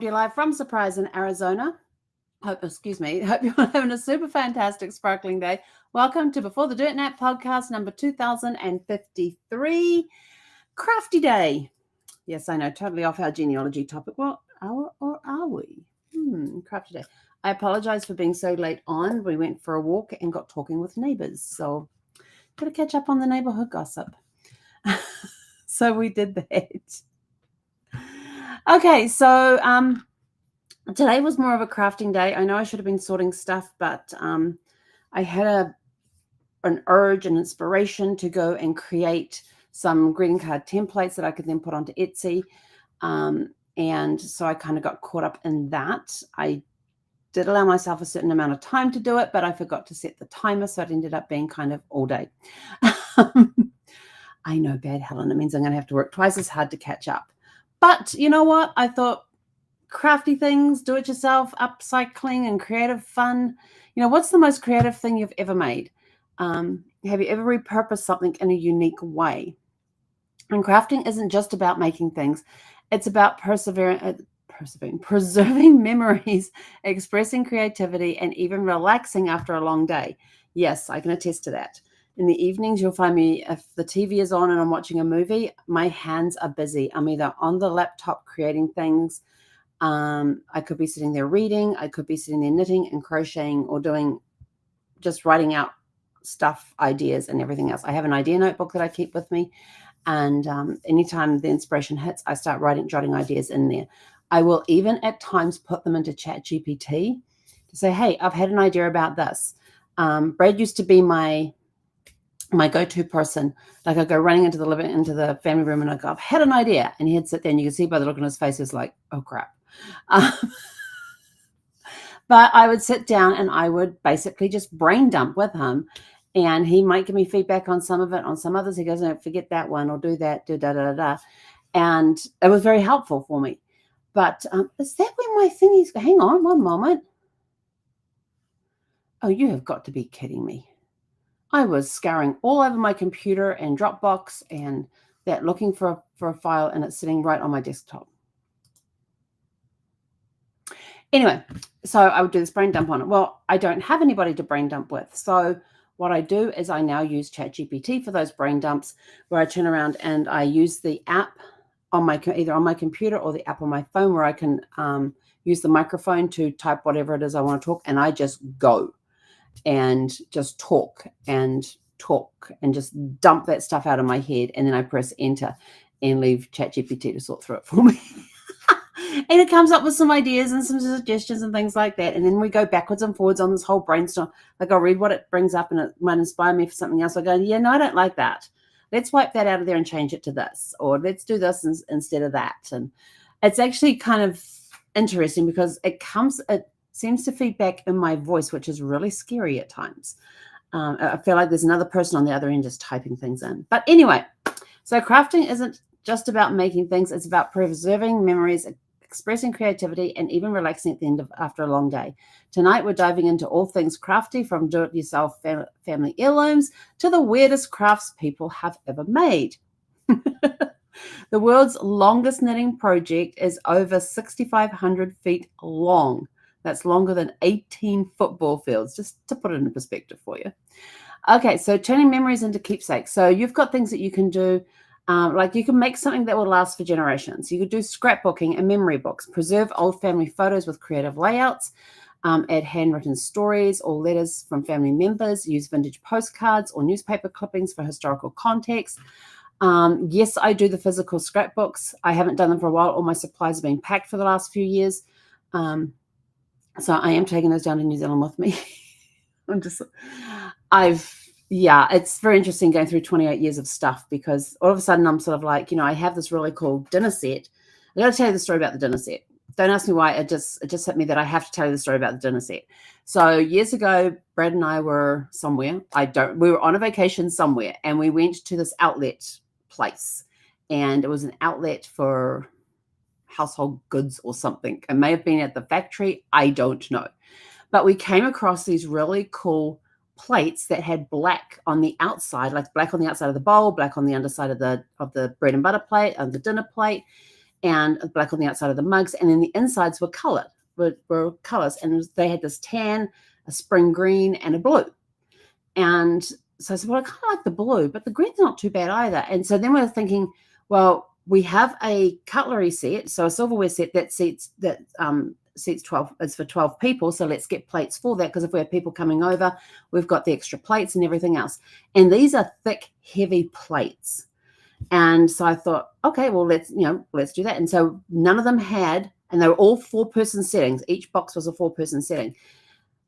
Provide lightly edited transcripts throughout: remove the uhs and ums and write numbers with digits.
You're live from Surprise in Arizona. Hope you're having a super fantastic, sparkling day. Welcome to Before the Dirt Nap podcast number 2053, Crafty Day. Yes, I know, totally off our genealogy topic. Well, are we? Crafty Day. I apologize for being so late on. We went for a walk and got talking with neighbors. So, got to catch up on the neighborhood gossip. So, we did that. Okay, so today was more of a crafting day. I know I should have been sorting stuff, but I had an urge and inspiration to go and create some greeting card templates that I could then put onto Etsy. And so I kind of got caught up in that. I did allow myself a certain amount of time to do it, but I forgot to set the timer, so it ended up being kind of all day. I know, bad Helen. It means I'm going to have to work twice as hard to catch up. But you know what? I thought crafty things, do it yourself, upcycling and creative fun. You know, what's the most creative thing you've ever made? Have you ever repurposed something in a unique way? And crafting isn't just about making things. It's about preserving memories, expressing creativity, and even relaxing after a long day. Yes, I can attest to that. In the evenings, you'll find me, if the TV is on and I'm watching a movie, my hands are busy. I'm either on the laptop creating things. I could be sitting there reading. I could be sitting there knitting and crocheting or just writing out stuff, ideas, and everything else. I have an idea notebook that I keep with me. And anytime the inspiration hits, I start jotting ideas in there. I will even at times put them into ChatGPT to say, hey, I've had an idea about this. Brad used to be my go-to person. Like I go running into the family room and I go, I've had an idea. And he'd sit there and you can see by the look on his face, he was like, oh crap. But I would sit down and I would basically just brain dump with him. And he might give me feedback on some of it. On some others, he goes, no, forget that one or do that, do da-da-da-da. And it was very helpful for me. But is that where my thingies go? Hang on one moment. Oh, you have got to be kidding me. I was scouring all over my computer and Dropbox and that looking for a file, and it's sitting right on my desktop. Anyway, so I would do this brain dump on it. Well, I don't have anybody to brain dump with. So what I do is I now use ChatGPT for those brain dumps, where I turn around and I use the app on either on my computer or the app on my phone, where I can use the microphone to type whatever it is I want to talk, and I just go and just talk and just dump that stuff out of my head, and then I press enter and leave ChatGPT to sort through it for me. And it comes up with some ideas and some suggestions and things like that. And then we go backwards and forwards on this whole brainstorm. Like I'll read what it brings up and it might inspire me for something else. I go, yeah, no, I don't like that. Let's wipe that out of there and change it to this. Or let's do this instead of that. And it's actually kind of interesting because it seems to feed back in my voice, which is really scary at times. I feel like there's another person on the other end just typing things in. But anyway, so crafting isn't just about making things. It's about preserving memories, expressing creativity, and even relaxing at the end after a long day. Tonight, we're diving into all things crafty, from do-it-yourself family heirlooms to the weirdest crafts people have ever made. The world's longest knitting project is over 6,500 feet long. That's longer than 18 football fields, just to put it in perspective for you. Okay, so turning memories into keepsakes. So you've got things that you can do. Like you can make something that will last for generations. You could do scrapbooking and memory books, preserve old family photos with creative layouts, add handwritten stories or letters from family members, use vintage postcards or newspaper clippings for historical context. Yes, I do the physical scrapbooks. I haven't done them for a while. All my supplies have been packed for the last few years. So I am taking those down to New Zealand with me. It's very interesting going through 28 years of stuff, because all of a sudden I'm sort of like, I have this really cool dinner set. I got to tell you the story about the dinner set. Don't ask me why. It just hit me that I have to tell you the story about the dinner set. So years ago, Brad and I were somewhere. We were on a vacation somewhere, and we went to this outlet place, and it was an outlet for household goods or something. It may have been at the factory. I don't know. But we came across these really cool plates that had black on the outside, like black on the outside of the bowl, black on the underside of the bread and butter plate and the dinner plate. and black on the outside of the mugs. And then the insides were colored, were colors. And they had this tan, a spring green, and a blue. And so I said, well, I kind of like the blue, but the green's not too bad either. And so then we were thinking, well, we have a cutlery set, so a silverware set that seats 12, is for 12 people. So let's get plates for that, because if we have people coming over, we've got the extra plates and everything else. And these are thick, heavy plates. And so I thought, okay, well, let's do that. And so none of them had, and they were all 4-person settings. Each box was a 4-person setting.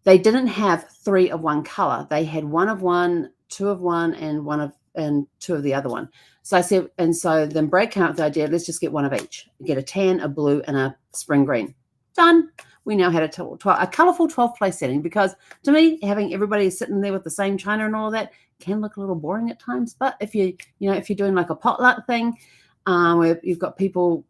They didn't have 3 of one color. They had 1 of one, 2 of one, and 2 of the other one. So I said, and so then Brad came up with the idea, let's just get 1 of each. Get a tan, a blue, and a spring green. Done. We now had a colorful 12-place setting, because to me, having everybody sitting there with the same china and all of that can look a little boring at times. But if you're doing like a potluck thing, where you've got people,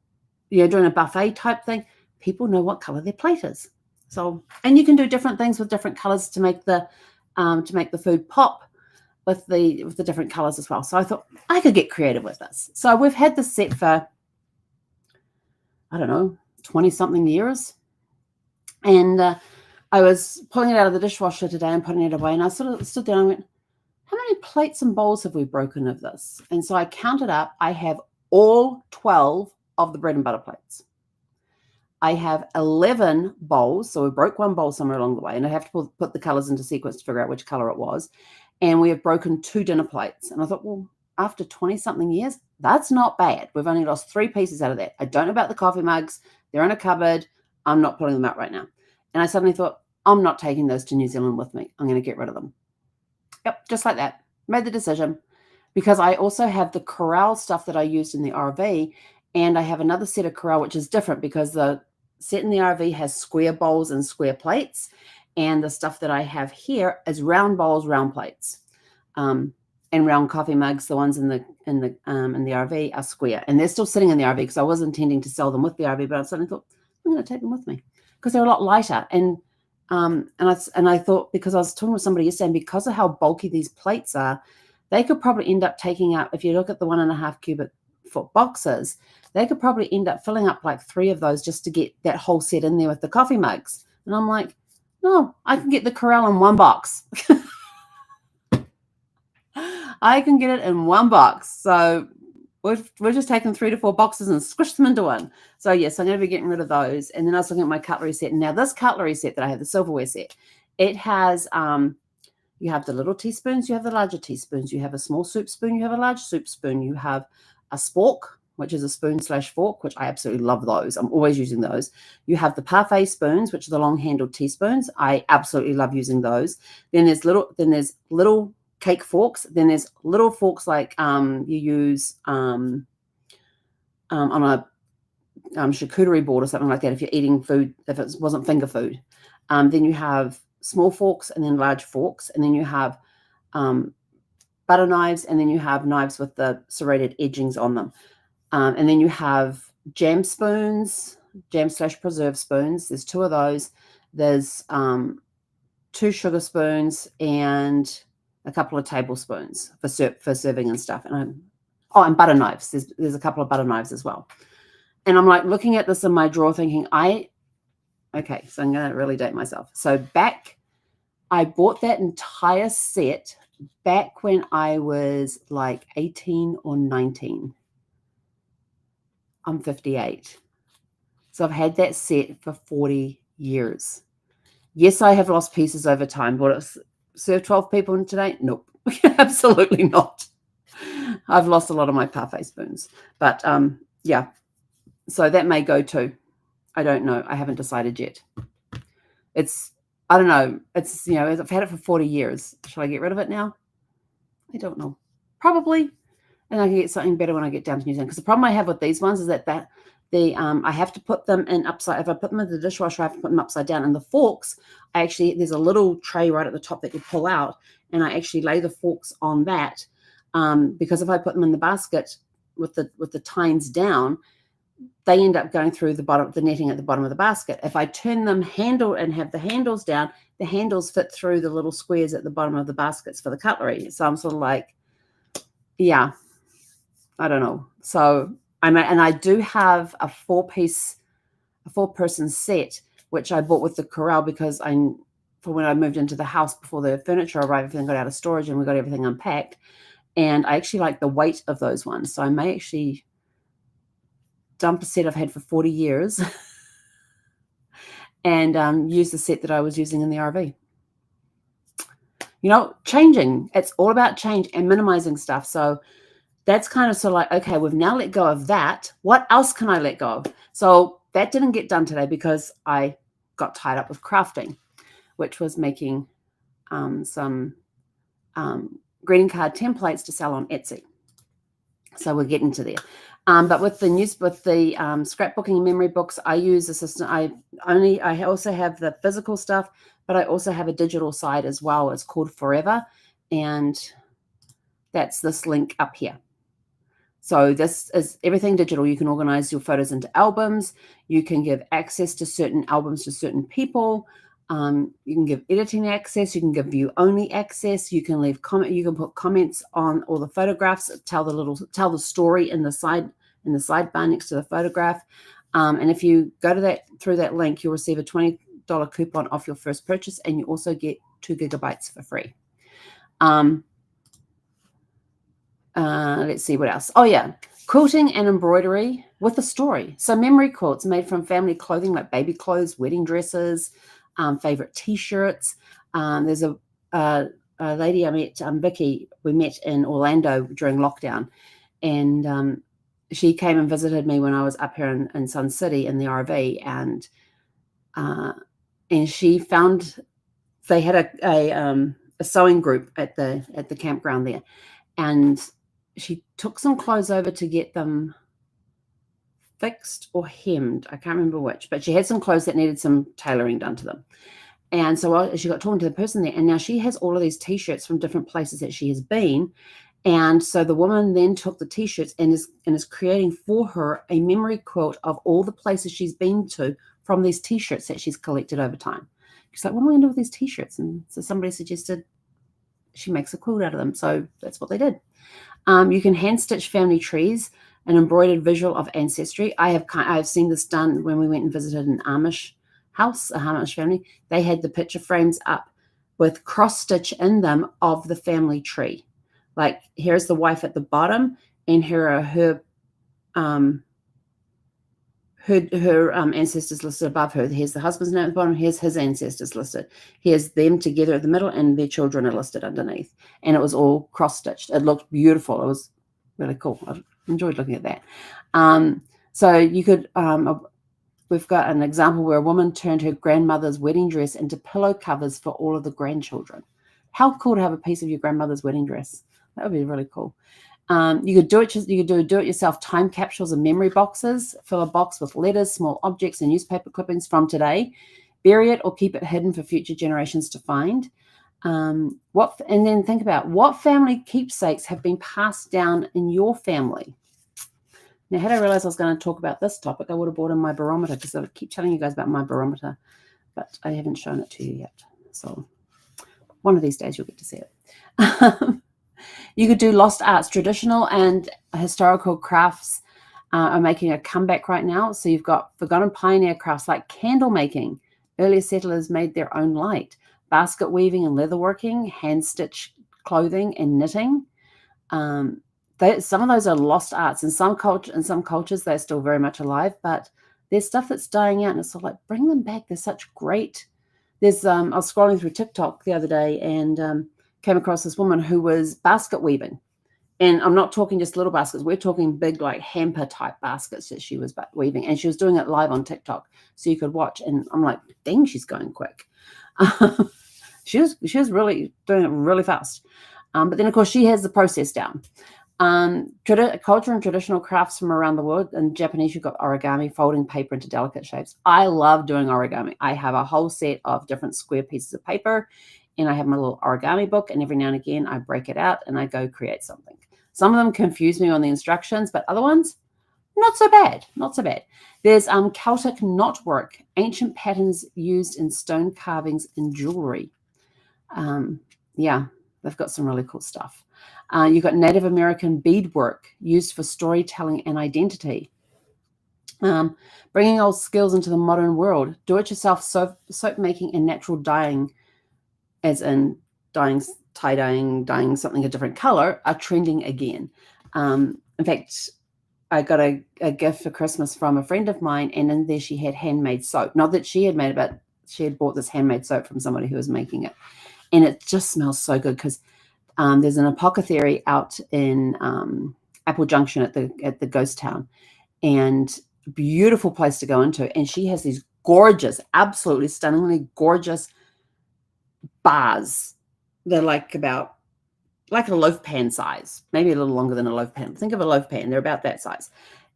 doing a buffet type thing, people know what color their plate is. So, and you can do different things with different colors to make the food pop with the different colors as well. So I thought I could get creative with this. So we've had this set for, I don't know, 20-something years. And I was pulling it out of the dishwasher today and putting it away. And I sort of stood down and went, how many plates and bowls have we broken of this? And so I counted up. I have all 12 of the bread and butter plates. I have 11 bowls. So we broke 1 bowl somewhere along the way. And I have to put the colors into sequence to figure out which color it was. And we have broken 2 dinner plates. And I thought, well, after 20-something years, that's not bad. We've only lost 3 pieces out of that. I don't know about the coffee mugs. They're in a cupboard. I'm not pulling them out right now. And I suddenly thought, I'm not taking those to New Zealand with me. I'm going to get rid of them. Yep, just like that. Made the decision. Because I also have the corral stuff that I used in the RV. And I have another set of corral, which is different, because the set in the RV has square bowls and square plates. And the stuff that I have here is round bowls, round plates. And round coffee mugs. The ones in the RV are square. And they're still sitting in the RV, because I was intending to sell them with the RV, but I suddenly thought, I'm going to take them with me, because they're a lot lighter. And I thought, because I was talking with somebody yesterday, and because of how bulky these plates are, they could probably end up taking up, if you look at the 1.5 cubic foot boxes, they could probably end up filling up like 3 of those just to get that whole set in there with the coffee mugs. And I'm like, no, I can get the corral in 1 box. I can get it in 1 box. So we're just taking 3 to 4 boxes and squish them into 1. So yes, I'm going to be getting rid of those. And then I was looking at my cutlery set. And now this cutlery set that I have, the silverware set, it has, you have the little teaspoons, you have the larger teaspoons, you have a small soup spoon, you have a large soup spoon, you have a spork, which is a spoon/fork, which I absolutely love those. I'm always using those. You have the parfait spoons, which are the long-handled teaspoons. I absolutely love using those. Then there's little cake forks. Then there's little forks like you use on a charcuterie board or something like that if you're eating food, if it wasn't finger food. Then you have small forks and then large forks. And then you have butter knives, and then you have knives with the serrated edgings on them. And then you have jam spoons, jam/preserve spoons. There's 2 of those. There's 2 sugar spoons and a couple of tablespoons for serving and stuff. And and butter knives. There's a couple of butter knives as well. And I'm like looking at this in my drawer thinking, okay, so I'm going to really date myself. So I bought that entire set back when I was like 18 or 19. I'm 58. So I've had that set for 40 years. Yes, I have lost pieces over time. Will it serve 12 people today? Nope, absolutely not. I've lost a lot of my parfait spoons. But yeah, so that may go too. I don't know. I haven't decided yet. I don't know. I've had it for 40 years. Should I get rid of it now? I don't know. Probably. And I can get something better when I get down to New Zealand. Because the problem I have with these ones is that I have to put them in upside. If I put them in the dishwasher, I have to put them upside down. And the forks, there's a little tray right at the top that you pull out, and I actually lay the forks on that. Because if I put them in the basket with the tines down, they end up going through the netting at the bottom of the basket. If I turn them and have the handles down, the handles fit through the little squares at the bottom of the baskets for the cutlery. So I'm sort of like, yeah, I don't know. So and I do have a four-person set, which I bought with the corral because for when I moved into the house before the furniture arrived, everything got out of storage and we got everything unpacked. And I actually like the weight of those ones. So I may actually dump a set I've had for 40 years and use the set that I was using in the RV. Changing. It's all about change and minimizing stuff. So that's kind of like, okay, we've now let go of that. What else can I let go of? So that didn't get done today because I got tied up with crafting, which was making some greeting card templates to sell on Etsy. So we're getting to there. But with the scrapbooking and memory books, I use Assistant. I also have the physical stuff, but I also have a digital side as well. It's called Forever, and that's this link up here. So this is everything digital. You can organize your photos into albums. You can give access to certain albums to certain people. You can give editing access. You can give view-only access. You can leave comment. You can put comments on all the photographs. Tell the story in the sidebar next to the photograph. And if you go to through that link, you'll receive a $20 coupon off your first purchase, and you also get 2 gigabytes for free. Let's see what else. Oh yeah, quilting and embroidery with a story. So memory quilts made from family clothing like baby clothes, wedding dresses, favorite T-shirts. There's a lady I met, Vicky. We met in Orlando during lockdown, and she came and visited me when I was up here in Sun City in the RV, and she found they had a sewing group at the campground there, and she took some clothes over to get them fixed or hemmed. I can't remember which, but she had some clothes that needed some tailoring done to them. And so she got talking to the person there, and now she has all of these T-shirts from different places that she has been. And so the woman then took the T-shirts and is creating for her a memory quilt of all the places she's been to from these T-shirts that she's collected over time. She's like, what am I going to do with these T-shirts? And so somebody suggested she makes a quilt out of them. So that's what they did. You can hand stitch family trees, an embroidered visual of ancestry. I've seen this done when we went and visited an Amish house, a Amish family. They had the picture frames up with cross stitch in them of the family tree. Like here's the wife at the bottom, and here are her ancestors listed above her. Here's the husband's name at the bottom. Here's his ancestors listed. Here's them together at the middle, and their children are listed underneath. And it was all cross-stitched. It looked beautiful. It was really cool. I enjoyed looking at that. So you could, we've got an example where a woman turned her grandmother's wedding dress into pillow covers for all of the grandchildren. How cool to have a piece of your grandmother's wedding dress. That would be really cool. You could do it-yourself time capsules and memory boxes. Fill a box with letters, small objects, and newspaper clippings from today. Bury it or keep it hidden for future generations to find. And then think about what family keepsakes have been passed down in your family. Now, had I realized I was going to talk about this topic, I would have brought in my barometer, because I keep telling you guys about my barometer, but I haven't shown it to you yet. So one of these days you'll get to see it. You could do lost arts. Traditional and historical crafts are making a comeback right now. So you've got forgotten pioneer crafts like candle making. Earlier settlers made their own light. Basket weaving and leatherworking, hand stitch clothing and knitting. Some of those are lost arts. In some cultures, they're still very much alive, but there's stuff that's dying out, and it's sort of like, bring them back. They're such great. I was scrolling through TikTok the other day and came across this woman who was basket weaving. And I'm not talking just little baskets. We're talking big, like hamper type baskets that she was weaving. And she was doing it live on TikTok, so you could watch. And I'm like, dang, she's going quick. She was really doing it really fast. But then, of course, she has the process down. Culture and traditional crafts from around the world. In Japanese, you've got origami, folding paper into delicate shapes. I love doing origami. I have a whole set of different square pieces of paper, and I have my little origami book, and every now and again I break it out and I go create something. Some of them confuse me on the instructions, but other ones, not so bad, not so bad. There's Celtic knotwork, ancient patterns used in stone carvings and jewelry. Yeah, they've got some really cool stuff. You've got Native American beadwork used for storytelling and identity. Bringing old skills into the modern world. Do-it-yourself soap making and natural dyeing, as in dyeing, tie-dyeing something a different color, are trending again. In fact, I got a gift for Christmas from a friend of mine, and in there she had handmade soap. Not that she had made it, but she had bought this handmade soap from somebody who was making it. And it just smells so good because there's an apothecary out in Apple Junction at the ghost town, and beautiful place to go into. And she has these gorgeous, absolutely stunningly gorgeous bars. They're like about like a loaf pan size, maybe a little longer than a loaf pan. Think of a loaf pan. They're about that size.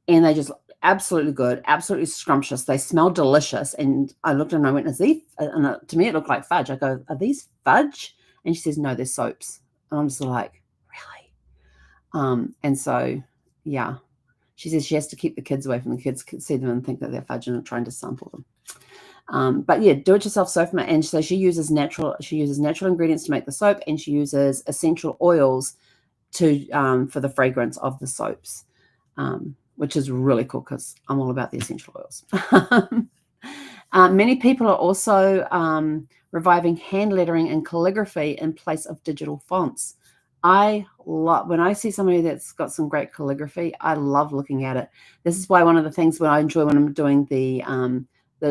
And they just absolutely good, absolutely scrumptious. They smell delicious. And I looked and I went, is these? And to me, it looked like fudge. I go, are these fudge? And she says, no, they're soaps. And I'm just like, really? And so, yeah. She says she has to keep the kids away from the kids, see them and think that they're fudge and trying to sample them. But yeah, do-it-yourself soap. And so she uses natural ingredients to make the soap, and she uses essential oils for the fragrance of the soaps, which is really cool because I'm all about the essential oils. Many people are also reviving hand lettering and calligraphy in place of digital fonts. I love when I see somebody that's got some great calligraphy. I love looking at it. This is why one of the things I enjoy when I'm doing the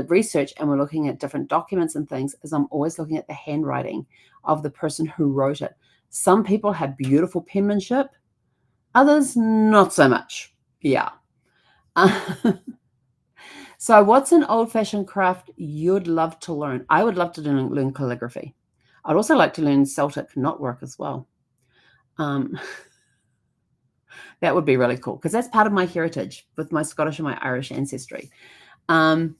research and we're looking at different documents and things is I'm always looking at the handwriting of the person who wrote it. Some people have beautiful penmanship, others not so much. Yeah. So what's an old-fashioned craft you'd love to learn? I would love to learn calligraphy. I'd also like to learn Celtic knotwork as well. That would be really cool because that's part of my heritage with my Scottish and my Irish ancestry. Upcycling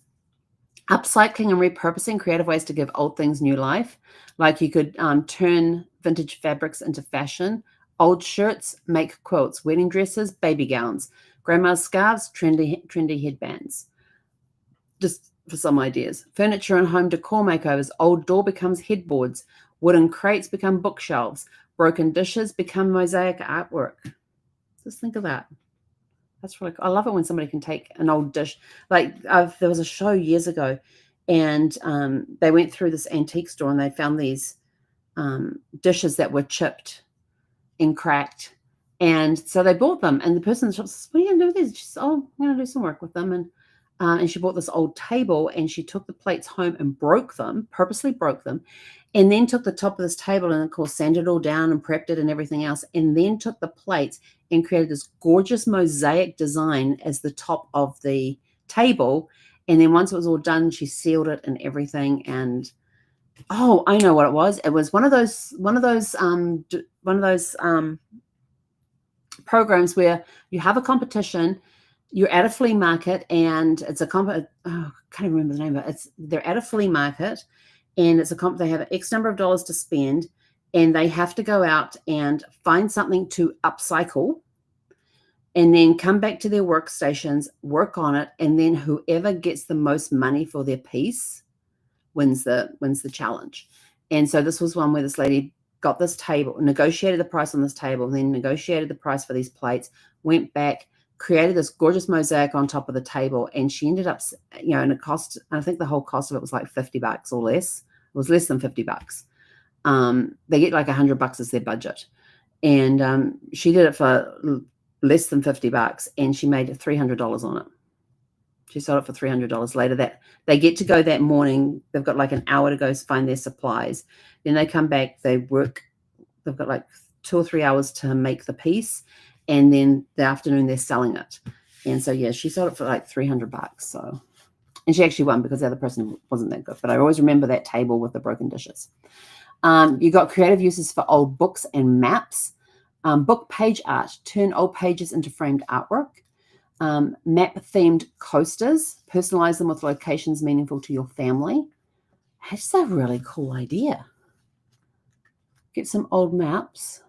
and repurposing, creative ways to give old things new life. Like you could turn vintage fabrics into fashion. Old shirts, make quilts, wedding dresses, baby gowns, grandma's scarves, trendy headbands. Just for some ideas. Furniture and home decor makeovers. Old door becomes headboards. Wooden crates become bookshelves. Broken dishes become mosaic artwork. Just think of that. That's really cool. I love it when somebody can take an old dish. Like there was a show years ago, and they went through this antique store and they found these dishes that were chipped and cracked. And so they bought them. And the person in the shop says, what are you going to do with these? She says, oh, I'm going to do some work with them. And she bought this old table, and she took the plates home and purposely broke them, and then took the top of this table and, of course, sanded it all down and prepped it and everything else, and then took the plates and created this gorgeous mosaic design as the top of the table. And then once it was all done, she sealed it and everything. And oh, I know what it was. It was one of those programs where you have a competition. You're at a flea market, and it's I can't remember the name of it. They're at a flea market, and it's they have X number of dollars to spend, and they have to go out and find something to upcycle, and then come back to their workstations, work on it, and then whoever gets the most money for their piece wins the challenge. And so this was one where this lady got this table, negotiated the price on this table, then negotiated the price for these plates, went back, created this gorgeous mosaic on top of the table, and she ended up, and it cost, I think the whole cost of it was like $50 or less. It was less than $50. They get like $100 as their budget. And she did it for less than $50, and she made $300 on it. She sold it for $300 later. That they get to go that morning. They've got like an hour to go find their supplies. Then they come back, they work. They've got like 2 or 3 hours to make the piece. And then the afternoon they're selling it. And so, yeah, she sold it for like $300. So, and she actually won because the other person wasn't that good. But I always remember that table with the broken dishes. You got creative uses for old books and maps. Book page art, turn old pages into framed artwork. Map-themed coasters, personalize them with locations meaningful to your family. That's a really cool idea. Get some old maps,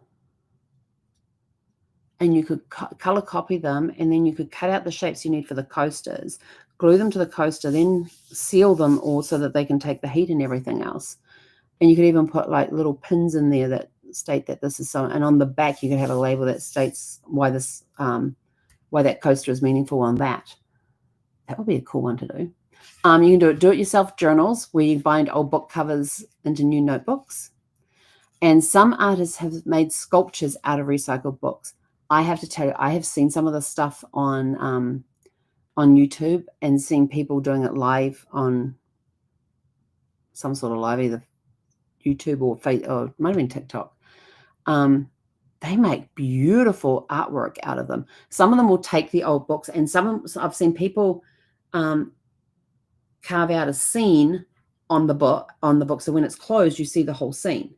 and you could color copy them, and then you could cut out the shapes you need for the coasters, glue them to the coaster, then seal them all so that they can take the heat and everything else. And you could even put like little pins in there that state that this is so, and on the back you can have a label that states why this, why that coaster is meaningful on that. That would be a cool one to do. You can do it yourself journals where you bind old book covers into new notebooks. And some artists have made sculptures out of recycled books. I have to tell you, I have seen some of the stuff on YouTube and seen people doing it live on some sort of live, either YouTube or Facebook, or it might have been TikTok. They make beautiful artwork out of them. Some of them will take the old books, and I've seen people carve out a scene on the book. So when it's closed, you see the whole scene.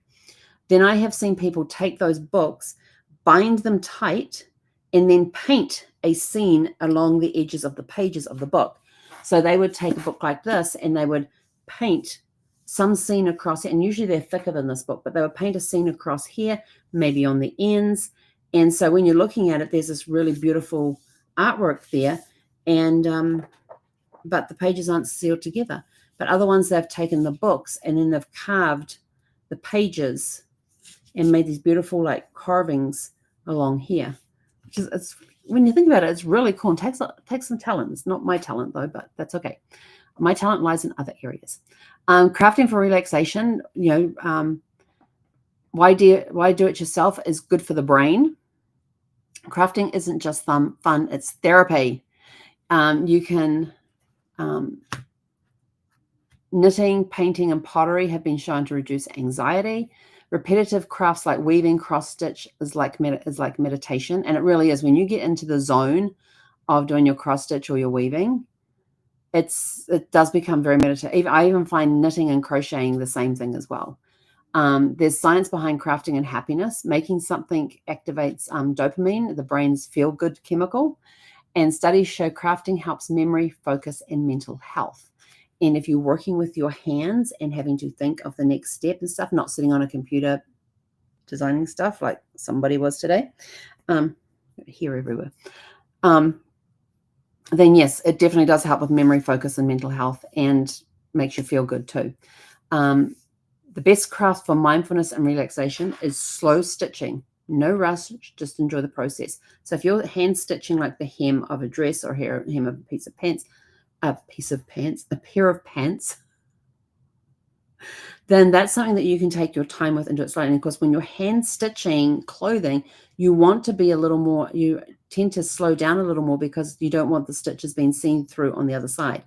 Then I have seen people take those books, bind them tight, and then paint a scene along the edges of the pages of the book. So they would take a book like this and they would paint some scene across it. And usually they're thicker than this book, but they would paint a scene across here, maybe on the ends. And so when you're looking at it, there's this really beautiful artwork there. And but the pages aren't sealed together. But other ones, they've taken the books and then they've carved the pages and made these beautiful like carvings along here. Which is, it's, when you think about it, it's really cool. And takes some talent. It's not my talent though, but that's okay. My talent lies in other areas. Crafting for relaxation, why do it yourself is good for the brain. Crafting isn't just fun, it's therapy. You can, knitting, painting, and pottery have been shown to reduce anxiety. Repetitive crafts like weaving, cross stitch is like meditation, and it really is. When you get into the zone of doing your cross stitch or your weaving, it does become very meditative. I even find knitting and crocheting the same thing as well. There's science behind crafting and happiness. Making something activates dopamine, the brain's feel-good chemical, and studies show crafting helps memory, focus, and mental health. And if you're working with your hands and having to think of the next step and stuff, not sitting on a computer designing stuff like somebody was today, here everywhere, then yes, it definitely does help with memory, focus, and mental health, and makes you feel good too. The best craft for mindfulness and relaxation is slow stitching. No rush, just enjoy the process. So if you're hand stitching like the hem of a dress or hem of a piece of pants, a pair of pants, then that's something that you can take your time with and do it slowly. And of course, when you're hand stitching clothing, you want to be a little more, you tend to slow down a little more because you don't want the stitches being seen through on the other side.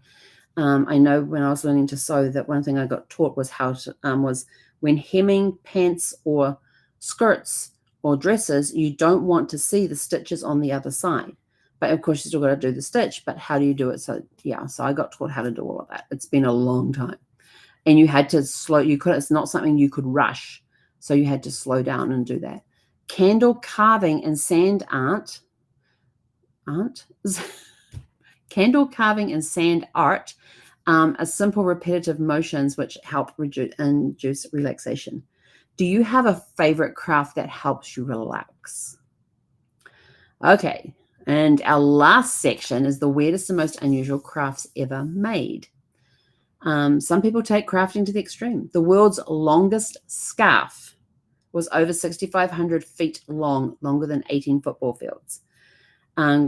I know when I was learning to sew that one thing I got taught was how to, was when hemming pants or skirts or dresses, you don't want to see the stitches on the other side. But of course, you still got to do the stitch, but how do you do it? So yeah, so I got taught how to do all of that. It's been a long time. And you had to it's not something you could rush. So you had to slow down and do that. Candle carving and sand art. Candle carving and sand art are simple repetitive motions which help induce relaxation. Do you have a favorite craft that helps you relax? Okay. And our last section is the weirdest and most unusual crafts ever made. Some people take crafting to the extreme. The world's longest scarf was over 6,500 feet long, longer than 18 football fields.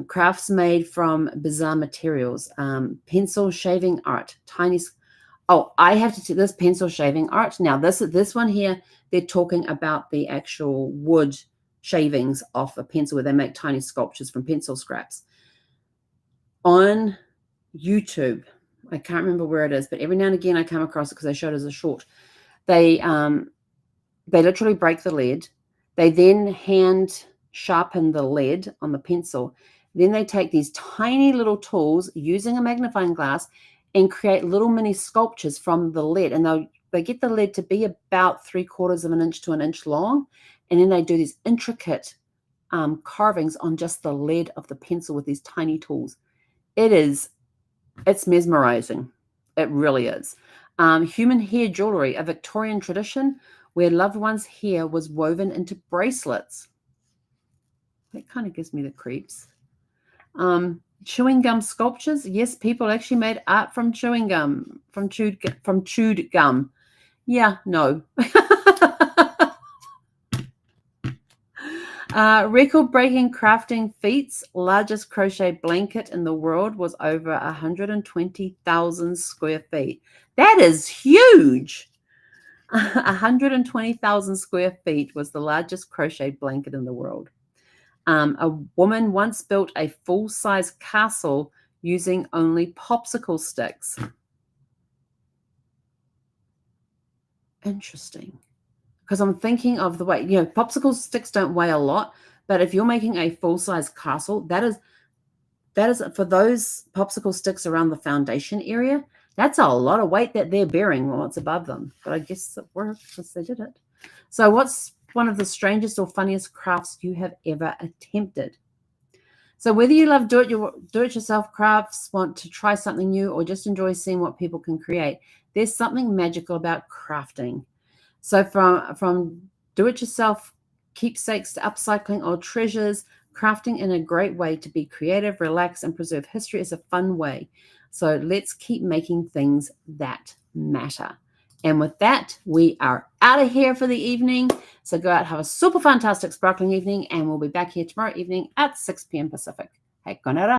Crafts made from bizarre materials, pencil shaving art, tiny. Oh, I have to do this pencil shaving art. Now, this one here, they're talking about the actual wood shavings off a pencil where they make tiny sculptures from pencil scraps. On YouTube, I can't remember where it is, but every now and again I come across it because they showed it as a short. They literally break the lead. They then hand sharpen the lead on the pencil. Then they take these tiny little tools using a magnifying glass and create little mini sculptures from the lead. And they get the lead to be about 3/4 of an inch to an inch long. And then they do these intricate carvings on just the lead of the pencil with these tiny tools. It's mesmerizing. It really is. Human hair jewelry, a Victorian tradition where loved ones' hair was woven into bracelets. That kind of gives me the creeps. Chewing gum sculptures. Yes, people actually made art from chewing gum, from chewed gum. Yeah, no. Record-breaking crafting feats. Largest crochet blanket in the world was over 120,000 square feet. That is huge. 120,000 square feet was the largest crochet blanket in the world. A woman once built a full-size castle using only popsicle sticks. Interesting. Because I'm thinking of the way, popsicle sticks don't weigh a lot, but if you're making a full-size castle, that is for those popsicle sticks around the foundation area, that's a lot of weight that they're bearing while it's above them. But I guess it worked because they did it. So what's one of the strangest or funniest crafts you have ever attempted? So whether you love do-it-yourself crafts, want to try something new, or just enjoy seeing what people can create, there's something magical about crafting. So from do-it-yourself keepsakes to upcycling old treasures, crafting in a great way to be creative, relax, and preserve history is a fun way. So let's keep making things that matter. And with that, we are out of here for the evening. So go out, have a super fantastic sparkling evening, and we'll be back here tomorrow evening at 6 p.m. Pacific. Hey, konera.